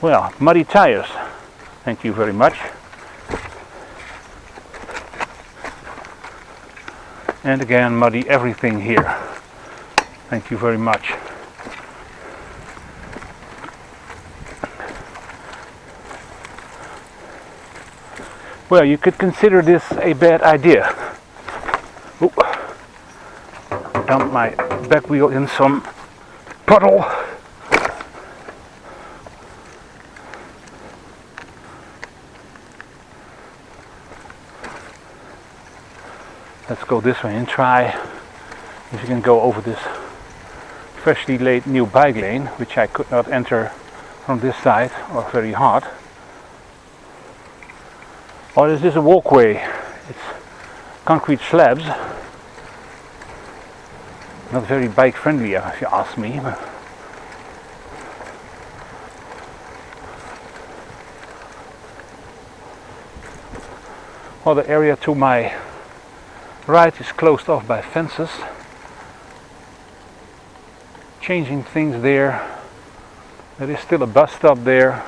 Well, muddy tires. Thank you very much. And again, muddy everything here. Thank you very much. Well, you could consider this a bad idea. Ooh. Dump my back wheel in some puddle. Let's go this way and try if you can go over this freshly laid new bike lane, which I could not enter from this side or very hard. Or is this a walkway? It's concrete slabs. Not very bike friendly if you ask me. Well, the area to my right is closed off by fences. Changing things there. There is still a bus stop there.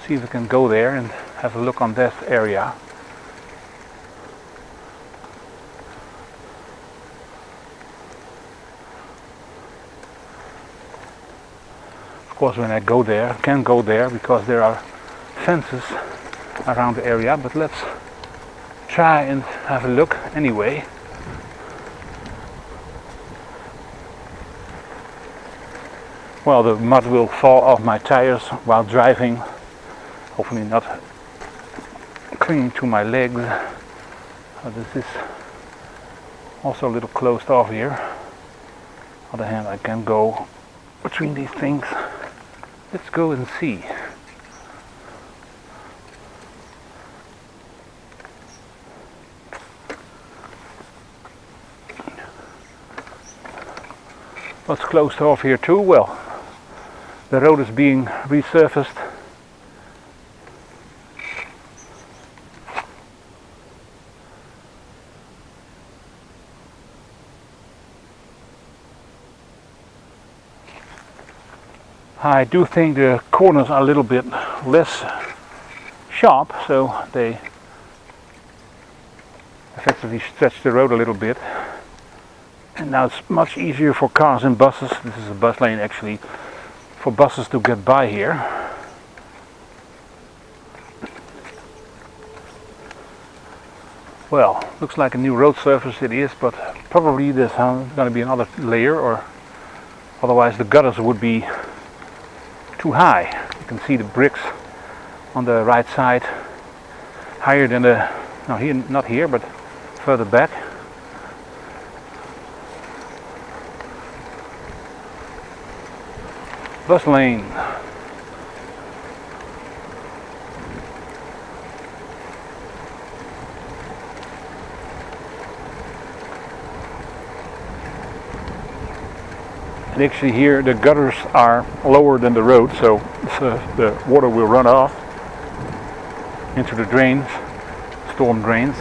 See if we can go there and have a look on that area. Of course, when I go there, I can't go there because there are fences around the area, but let's try and have a look anyway. Well, the mud will fall off my tires while driving, hopefully not clinging to my legs. This is also a little closed off here. On the other hand, I can go between these things. Let's go and see. What's closed off here too? Well, the road is being resurfaced. I do think the corners are a little bit less sharp, so they effectively stretch the road a little bit. And now it's much easier for cars and buses. This is a bus lane actually, for buses to get by here. Well, looks like a new road surface it is, but probably there's going to be another layer, or otherwise the gutters would be too high. You can see the bricks on the right side higher than the, no, here, not here, but further back. Bus lane. And actually here the gutters are lower than the road, so the water will run off into the drains, storm drains.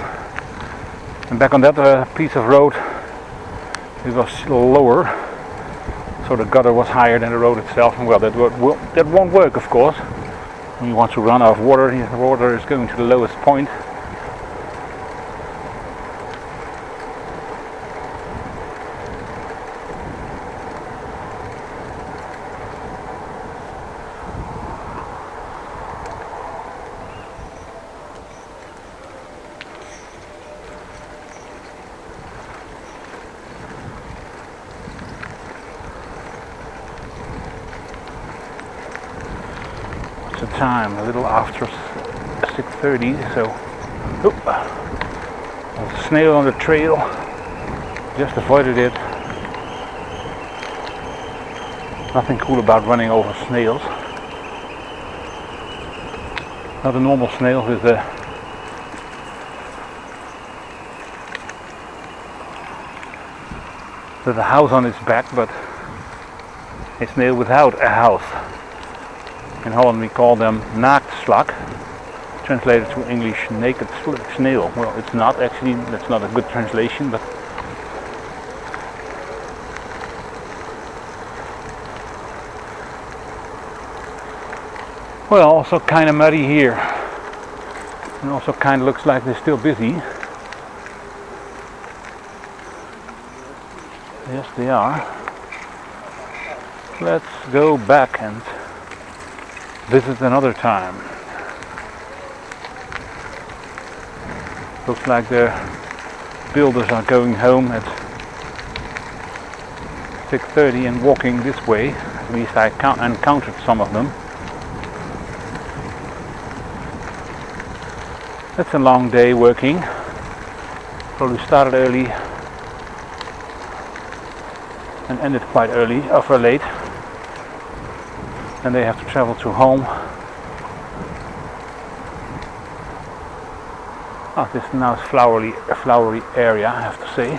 And back on that piece of road it was lower. So the gutter was higher than the road itself, and well, that won't work, of course. When you want to run out of water, the water is going to the lowest point. The time a little after 6:30, so there's a snail on the trail, just avoided it. Nothing cool about running over snails. Not a normal snail with a house on its back, but a snail without a house. In Holland we call them naaktslak, translated to English naked snail. Well, it's not actually, that's not a good translation, but Well, also kind of muddy here, and also kind of looks like they're still busy. Yes, they are. Let's go back and visit another time. Looks like the builders are going home at 6:30 and walking this way. At least I encountered some of them. It's a long day working. Probably started early and ended quite early, or late. And they have to travel to home. Oh, this now is a flowery area, I have to say.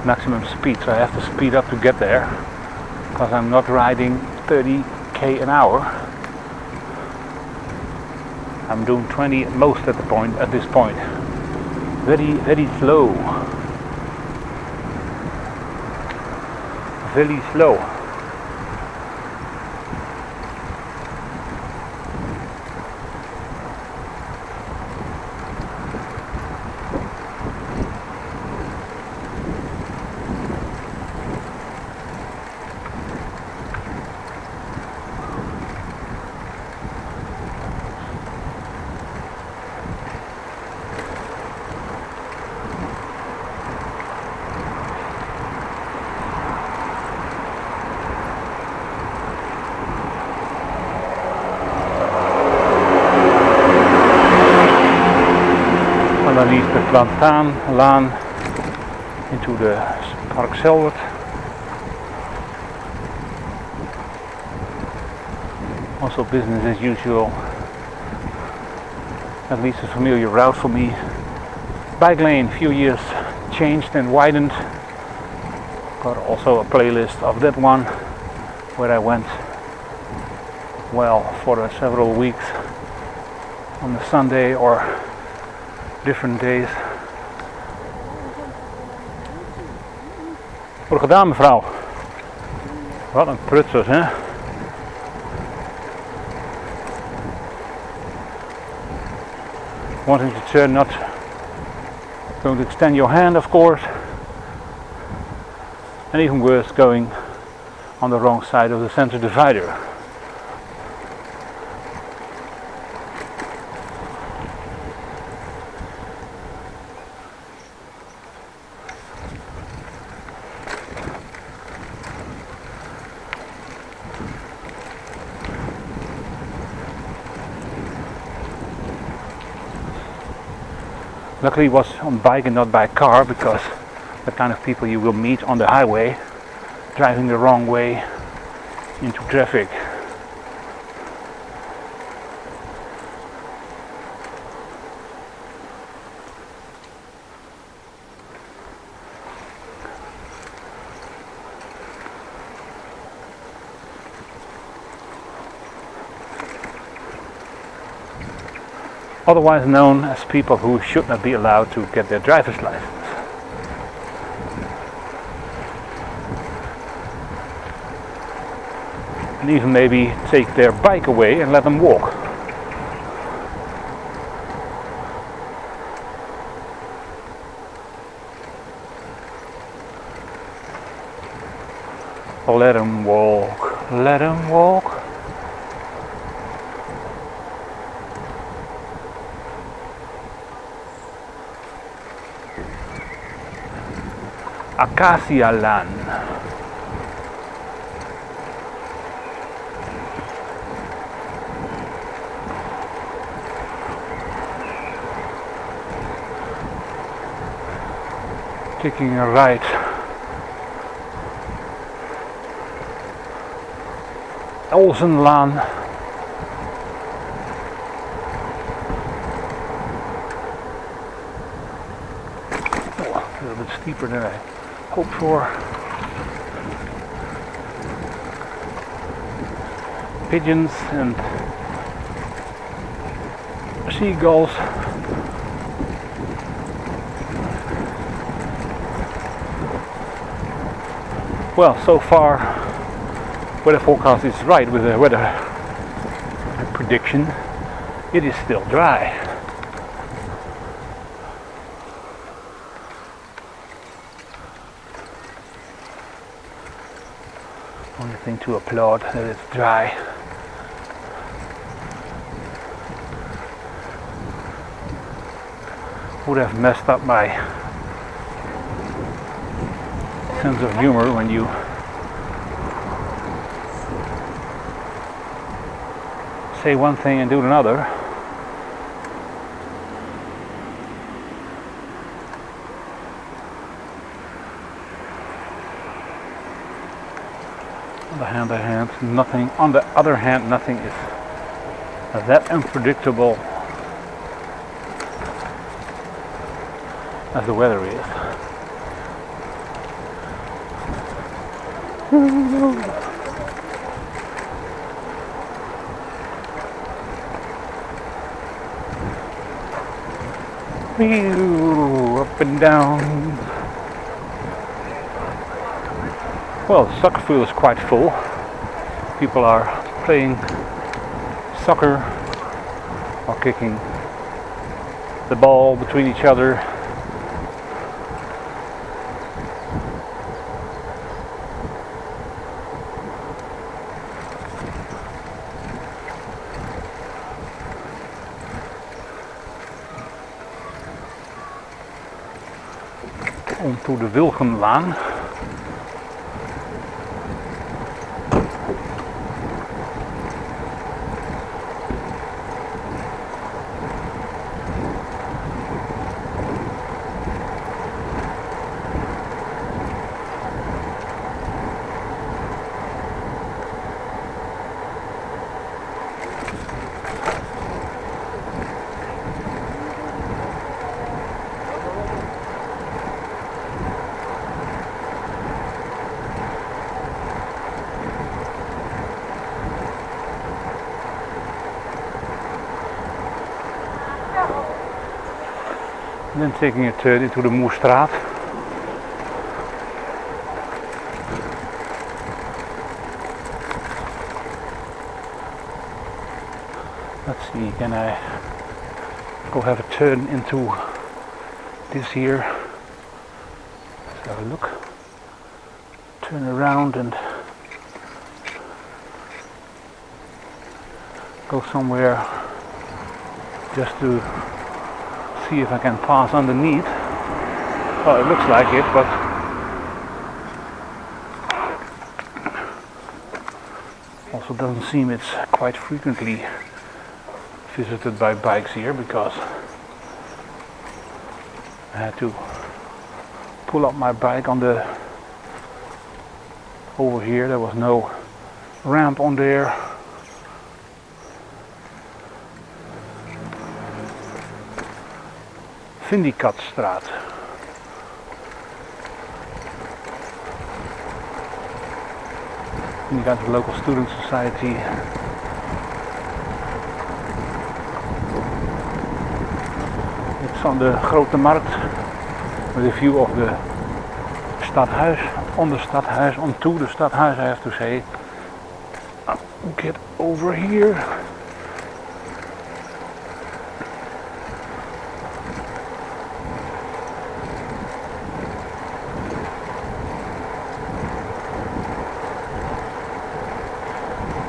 Maximum speed, so I have to speed up to get there, because I'm not riding 30k an hour. I'm doing 20 at most at this point. Very slow. Very slow. Underneath the Plantaanlaan into the Park Zelwert. Also business as usual. At least a familiar route for me. Bike lane, few years changed and widened. Got also a playlist of that one where I went for several weeks on a Sunday or different days. Wordt gedaan, mevrouw. Wat een prutsers, hè? Wanting to turn, not going to extend your hand, of course. And even worse, going on the wrong side of the center divider. Luckily it was on bike and not by car, because the kind of people you will meet on the highway driving the wrong way into traffic. Otherwise known as people who should not be allowed to get their driver's license. And even maybe take their bike away and let them walk. Let them walk, let them walk. Acacia-laan. Taking a right. Olsenlaan. Oh, a little bit steeper than I hoped for. Pigeons and seagulls. Well, so far weather forecast is right with the weather prediction. It is still dry. Only thing to applaud that it's dry. Would have messed up my sense of humor when you say one thing and do another. On the other hand, nothing is that unpredictable as the weather is. Up and down. Well, the soccer field is quite full. People are playing soccer or kicking the ball between each other. Onto de Wilgenlaan. And then taking a turn into the Moerstraat. Let's see, can I go have a turn into this here? Let's have a look. Turn around and go somewhere just to see if I can pass underneath. Well, it looks like it, but also doesn't seem it's quite frequently visited by bikes here, because I had to pull up my bike on the over here. There was no ramp on there. Zernikelaan-Straat. And you got the local student society. It's on the Grote Markt with a view of the stadhuis, on the stadhuis, onto the stadhuis, I have to say. I'll get over here.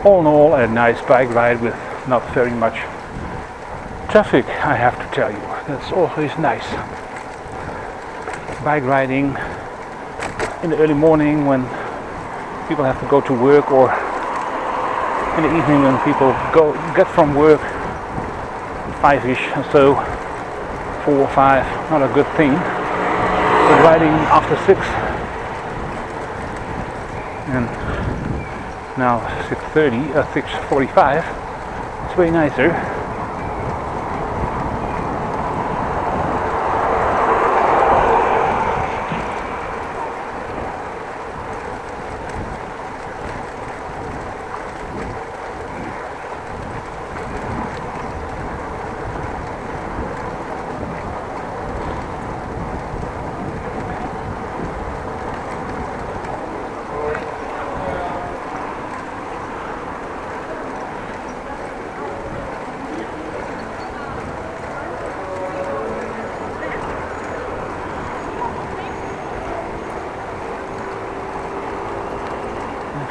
All in all, a nice bike ride with not very much traffic, I have to tell you. That's always nice. Bike riding in the early morning when people have to go to work, or in the evening when people get from work, 5-ish or so, 4 or 5, not a good thing. But riding after 6 and now 6:30, 6:45. It's way nicer.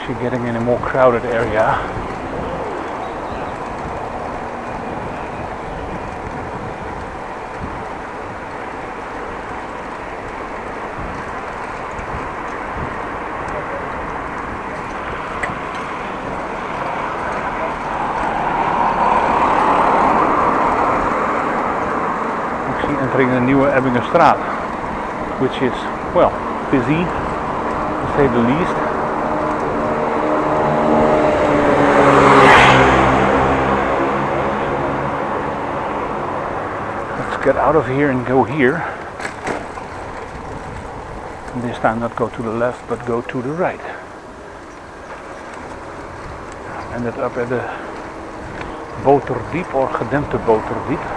actually getting in a more crowded area. Entering the nieuwe Ebingerstraat, which is, well, busy to say the least. Let's get out of here and go here. And this time not go to the left but go to the right. Ended up at the Boterdiep or Gedempte Boterdiep.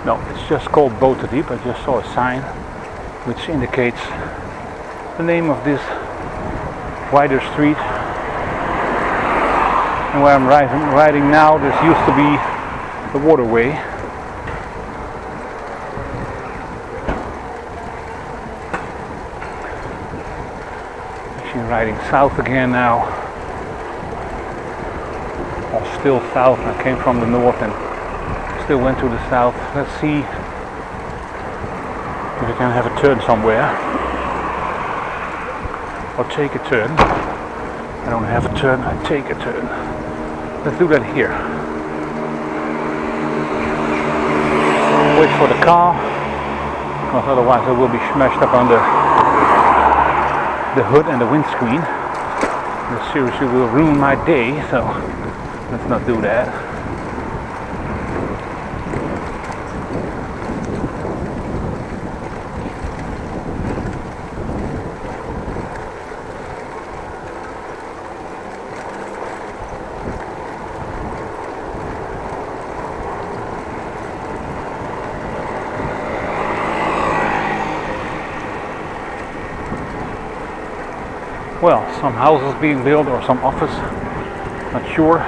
No, it's just called Boterdiep. I just saw a sign which indicates the name of this wider street. And where I'm riding now, this used to be the waterway. Actually riding south again now. Or still south. I came from the north and still went to the south. Let's see if we can have a turn somewhere or take a turn. I don't have a turn, I take a turn. Let's do that here. Wait for the car, because otherwise I will be smashed up on the hood and the windscreen. This seriously will ruin my day, so let's not do that. Well, some houses being built or some office, not sure.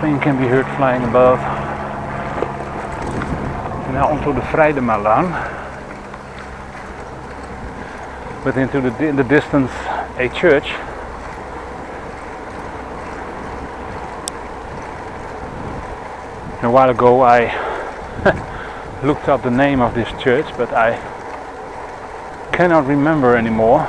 Plane can be heard flying above. Now onto the Vrydemalaan. But into in the distance a church. A while ago I looked up the name of this church, but I cannot remember anymore.